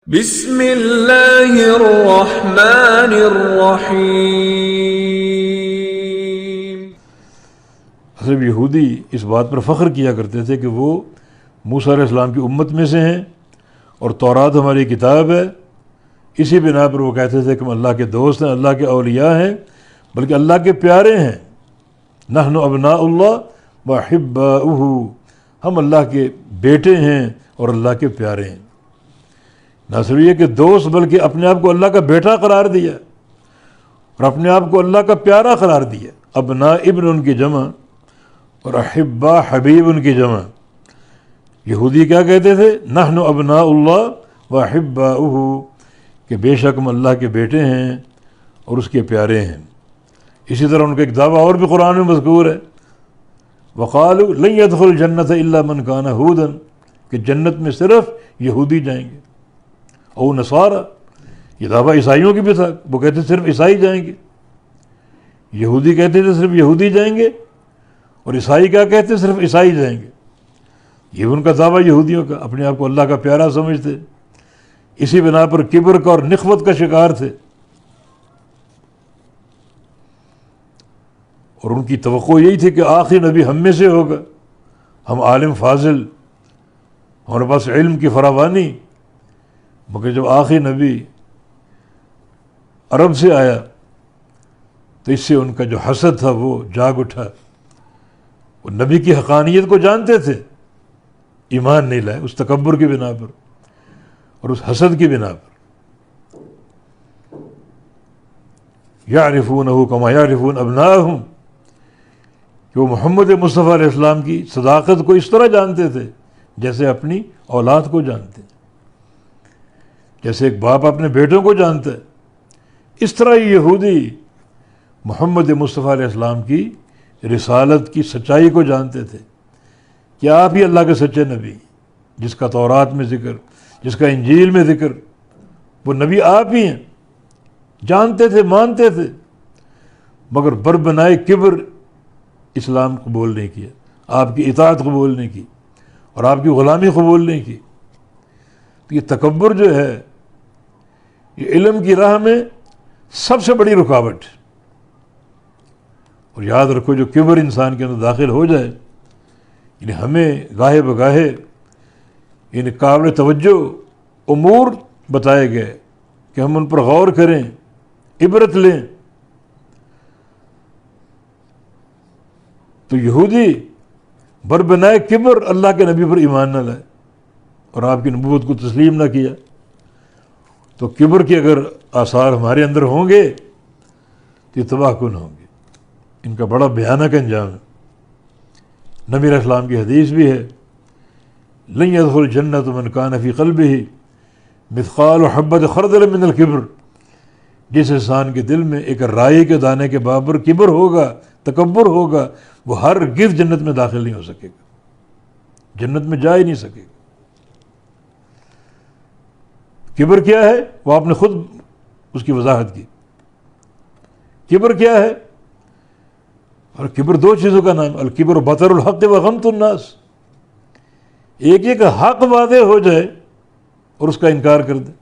بسم اللہ الرحمن الرحیم۔ حضرت یہودی اس بات پر فخر کیا کرتے تھے کہ وہ موسیٰ علیہ السلام کی امت میں سے ہیں اور تورات ہماری کتاب ہے۔ اسی بنا پر وہ کہتے تھے کہ ہم اللہ کے دوست ہیں، اللہ کے اولیاء ہیں، بلکہ اللہ کے پیارے ہیں۔ نحن ابناء اللہ واحباؤہ، ہم اللہ کے بیٹے ہیں اور اللہ کے پیارے ہیں۔ نہ صرف یہ کہ دوست، بلکہ اپنے آپ کو اللہ کا بیٹا قرار دیا اور اپنے آپ کو اللہ کا پیارا قرار دیا۔ ابناء ابن ان کی جمع اور احبا حبیب ان کی جمع۔ یہودی کیا کہتے تھے؟ نحن ابناء اللہ واحباؤہ، کہ بے شک ہم اللہ کے بیٹے ہیں اور اس کے پیارے ہیں۔ اسی طرح ان کا ایک دعویٰ اور بھی قرآن میں مذکور ہے، وقالوا لن يدخل الجنۃ الا من کان ہودا، کہ جنت میں صرف یہودی جائیں گے، او نصارہ۔ یہ دعویٰ عیسائیوں کی بھی تھا، وہ کہتے صرف عیسائی جائیں گے۔ یہودی کہتے تھے صرف یہودی جائیں گے، اور عیسائی کیا کہتے صرف عیسائی جائیں گے۔ یہ ان کا دعویٰ یہودیوں کا، اپنے آپ کو اللہ کا پیارا سمجھتے، اسی بنا پر کبر کا اور نخوت کا شکار تھے، اور ان کی توقع یہی تھی کہ آخری نبی ہم میں سے ہوگا، ہم عالم فاضل، ہمارے پاس علم کی فراوانی۔ مگر جب آخری نبی عرب سے آیا تو اس سے ان کا جو حسد تھا وہ جاگ اٹھا۔ وہ نبی کی حقانیت کو جانتے تھے، ایمان نہیں لائے اس تکبر کی بنا پر اور اس حسد کی بنا پر۔ یعرفونہ کما یعرفون ابناءہم، کہ وہ محمد مصطفیٰ علیہ السلام کی صداقت کو اس طرح جانتے تھے جیسے اپنی اولاد کو جانتے ہیں، جیسے ایک باپ اپنے بیٹوں کو جانتا ہے، اس طرح یہودی محمد مصطفیٰ علیہ السلام کی رسالت کی سچائی کو جانتے تھے کہ آپ ہی اللہ کے سچے نبی، جس کا تورات میں ذکر، جس کا انجیل میں ذکر، وہ نبی آپ ہی ہیں۔ جانتے تھے، مانتے تھے، مگر بربنائے کبر اسلام قبول نہیں کیا، آپ کی اطاعت قبول نہیں کی اور آپ کی غلامی قبول نہیں کی۔ تو یہ تکبر جو ہے، یہ علم کی راہ میں سب سے بڑی رکاوٹ۔ اور یاد رکھو، جو کبر انسان کے اندر داخل ہو جائے، یعنی ہمیں گاہے بگاہے یعنی قابل توجہ امور بتائے گئے کہ ہم ان پر غور کریں، عبرت لیں، تو یہودی بربنائے کبر اللہ کے نبی پر ایمان نہ لائے اور آپ کی نبوت کو تسلیم نہ کیا، تو کبر کے اگر آثار ہمارے اندر ہوں گے تو یہ تباہ کن ہوں گے۔ ان کا بڑا بھیانک انجام ہے۔ نبی علیہ السلام کی حدیث بھی ہے، لن يدخل الجنۃ من کان فی قلبہ مثقال حبۃ خردل من الکبر، جس انسان کے دل میں ایک رائی کے دانے کے برابر کبر ہوگا، تکبر ہوگا، وہ ہرگز جنت میں داخل نہیں ہو سکے گا، جنت میں جا ہی نہیں سکے گا۔ کبر کیا ہے؟ وہ آپ نے خود اس کی وضاحت کی۔ کبر کیا ہے؟ اور کبر دو چیزوں کا نام، الکبر بطر الحق و غمط الناس۔ ایک یہ کہ حق واضح ہو جائے اور اس کا انکار کر دے،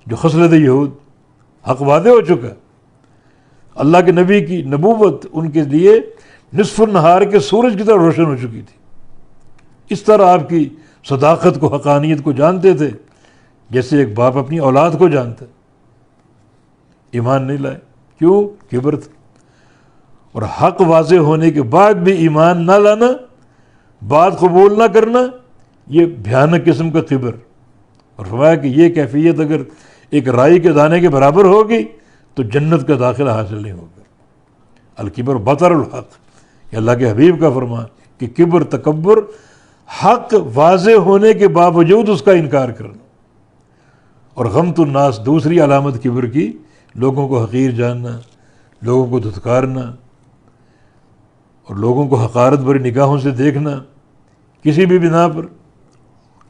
جو خصلت یہود، حق واضح ہو چکا، اللہ کے نبی کی نبوت ان کے لیے نصف النہار کے سورج کی طرح روشن ہو چکی تھی۔ اس طرح آپ کی صداقت کو، حقانیت کو جانتے تھے جیسے ایک باپ اپنی اولاد کو جانتا ہے۔ ایمان نہیں لائے، کیوں؟ کبر تھا۔ اور حق واضح ہونے کے بعد بھی ایمان نہ لانا، بات قبول نہ کرنا، یہ بھیانک قسم کا کبر۔ اور فرمایا کہ یہ کیفیت اگر ایک رائی کے دانے کے برابر ہوگی تو جنت کا داخلہ حاصل نہیں ہوگا۔ الکبر بطر الحق، یہ اللہ کے حبیب کا فرمان کہ کبر، تکبر، حق واضح ہونے کے باوجود اس کا انکار کرنا۔ اور غمط الناس دوسری علامت کبر کی، لوگوں کو حقیر جاننا، لوگوں کو دھتکارنا اور لوگوں کو حقارت بھری نگاہوں سے دیکھنا کسی بھی بنا پر۔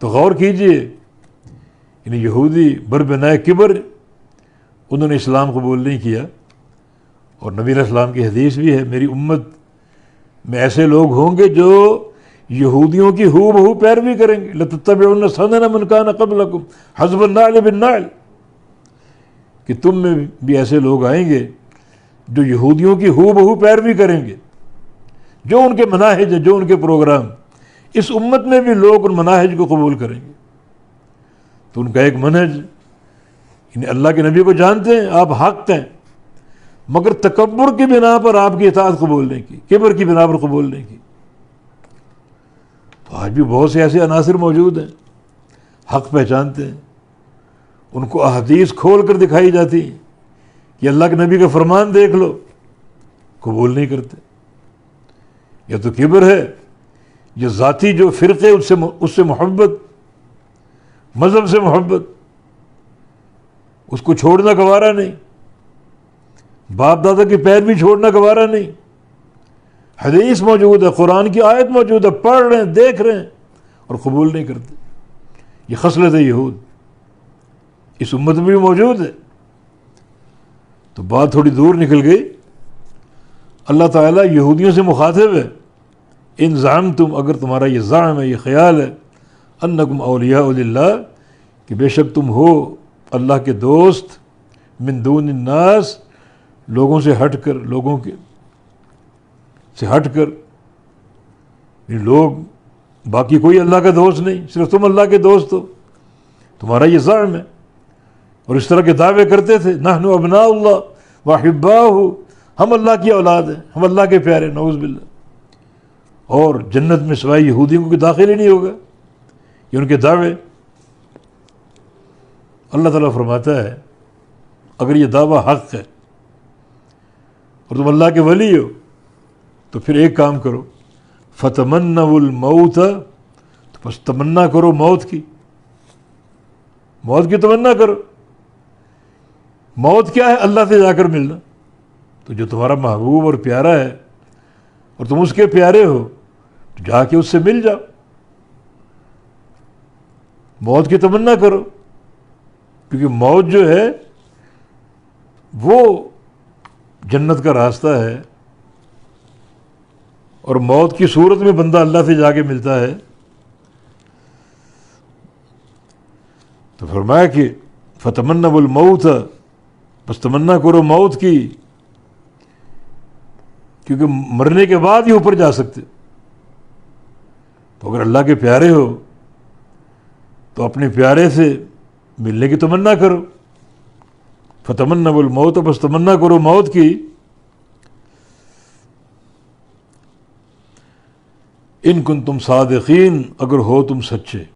تو غور کیجئے، یعنی یہودی بربنائے کبر، انہوں نے اسلام قبول نہیں کیا۔ اور نبی علیہ السلام کی حدیث بھی ہے، میری امت میں ایسے لوگ ہوں گے جو یہودیوں کی ہو بہو پیروی کریں گے. لَتَتَّبِعُنَّ سَنَنَ مَنْ كَانَ قَبْلَكُمْ حَذْوَ النَّعْلِ بِالنَّعْلِ, کہ تم میں بھی ایسے لوگ آئیں گے جو یہودیوں کی ہو بہو پیروی کریں گے, جو ان کے مناہج ہے, جو ان کے پروگرام. اس امت میں بھی لوگ ان مناہج کو قبول کریں گے. تو ان کا ایک منہج, یعنی اللہ کے نبی کو جانتے ہیں, آپ حق ہیں, مگر تکبر کی بنا پر آپ کی اطاعت قبول نہیں کی, کبر کی بنا پر قبول نہیں کی. تو آج بھی بہت سے ایسے عناصر موجود ہیں, حق پہچانتے ہیں, ان کو احادیث کھول کر دکھائی جاتی ہیں کہ اللہ کے نبی کا فرمان دیکھ لو, قبول نہیں کرتے. یا تو کبر ہے, یا ذاتی جو فرقے اس سے محبت, مذہب سے محبت, اس کو چھوڑنا گوارا نہیں, باپ دادا کی پیروی چھوڑنا گوارا نہیں. حدیث موجود ہے, قرآن کی آیت موجود ہے, پڑھ رہے ہیں, دیکھ رہے ہیں, اور قبول نہیں کرتے. یہ خصلت یہود اس امت میں بھی موجود ہے. تو بات تھوڑی دور نکل گئی. اللہ تعالیٰ یہودیوں سے مخاطب ہے, ان زعمتم, اگر تمہارا یہ زعم ہے, یہ خیال ہے, انکم اولیاء للہ, کہ بے شک تم ہو اللہ کے دوست, من دون الناس, لوگوں سے ہٹ کر, لوگوں کے سے ہٹ کر, یہ لوگ باقی کوئی اللہ کا دوست نہیں, صرف تم اللہ کے دوست ہو, تمہارا یہ زعم ہے. اور اس طرح کے دعوے کرتے تھے, نحن ابناء اللہ واحباہ, ہم اللہ کی اولاد ہیں, ہم اللہ کے پیارے, نعوذ باللہ. اور جنت میں سوائے یہودیوں کو داخل ہی نہیں ہوگا. یہ ان کے دعوے. اللہ تعالیٰ فرماتا ہے, اگر یہ دعویٰ حق ہے اور تم اللہ کے ولی ہو, تو پھر ایک کام کرو, فتمنوا الموت, تو بس تمنا کرو موت کی, موت کی تمنا کرو. موت کیا ہے؟ اللہ سے جا کر ملنا. تو جو تمہارا محبوب اور پیارا ہے اور تم اس کے پیارے ہو, تو جا کے اس سے مل جاؤ, موت کی تمنا کرو. کیونکہ موت جو ہے وہ جنت کا راستہ ہے, اور موت کی صورت میں بندہ اللہ سے جا کے ملتا ہے. تو فرمایا کہ فتمنوا الموت, بس تمنا کرو موت کی, کیونکہ مرنے کے بعد ہی اوپر جا سکتے. تو اگر اللہ کے پیارے ہو تو اپنے پیارے سے ملنے کی تمنا کرو. فتمنوا الموت, بس تمنا کرو موت کی. ان کنتم صادقین, اگر ہو تم سچے.